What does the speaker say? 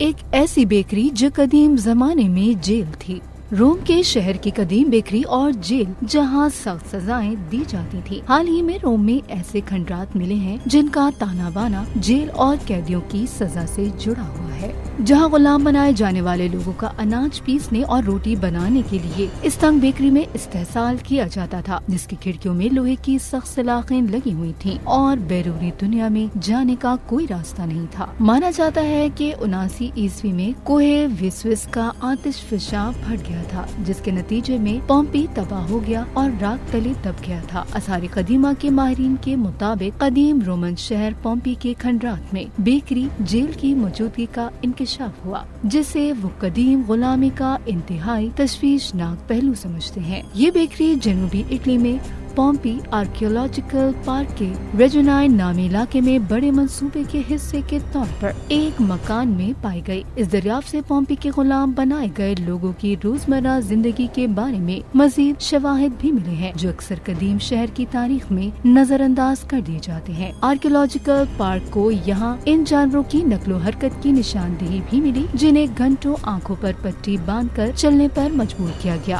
ایک ایسی بیکری جو قدیم زمانے میں جیل تھی۔ روم کے شہر کی قدیم بیکری اور جیل جہاں سخت سزائیں دی جاتی تھی۔ حال ہی میں روم میں ایسے کھنڈرات ملے ہیں جن کا تانا بانا جیل اور قیدیوں کی سزا سے جڑا ہوا ہے، جہاں غلام بنائے جانے والے لوگوں کا اناج پیسنے اور روٹی بنانے کے لیے اس تنگ بیکری میں استحصال کیا جاتا تھا، جس کی کھڑکیوں میں لوہے کی سخت سلاخیں لگی ہوئی تھیں اور بیرونی دنیا میں جانے کا کوئی راستہ نہیں تھا۔ مانا جاتا ہے کہ 79 عیسوی میں کوہ ویسوس کا آتش فشاں پھٹ گیا تھا، جس کے نتیجے میں پومپی تباہ ہو گیا اور راک تلے دب گیا تھا۔ آثار قدیمہ کے ماہرین کے مطابق قدیم رومن شہر پومپی کے کھنڈرات میں بیکری جیل کی موجودگی کا انکشاف ہوا، جسے وہ قدیم غلامی کا انتہائی تشویشناک پہلو سمجھتے ہیں۔ یہ بیکری جنوبی اٹلی میں پومپی آرکیولوجیکل پارک کے ریجونائن نامی علاقے میں بڑے منصوبے کے حصے کے طور پر ایک مکان میں پائی گئی۔ اس دریافت سے پومپی کے غلام بنائے گئے لوگوں کی روزمرہ زندگی کے بارے میں مزید شواہد بھی ملے ہیں، جو اکثر قدیم شہر کی تاریخ میں نظر انداز کر دیے جاتے ہیں۔ آرکیولوجیکل پارک کو یہاں ان جانوروں کی نقل و حرکت کی نشاندہی بھی ملی جنہیں گھنٹوں آنکھوں پر پٹی باندھ کر چلنے پر مجبور کیا گیا۔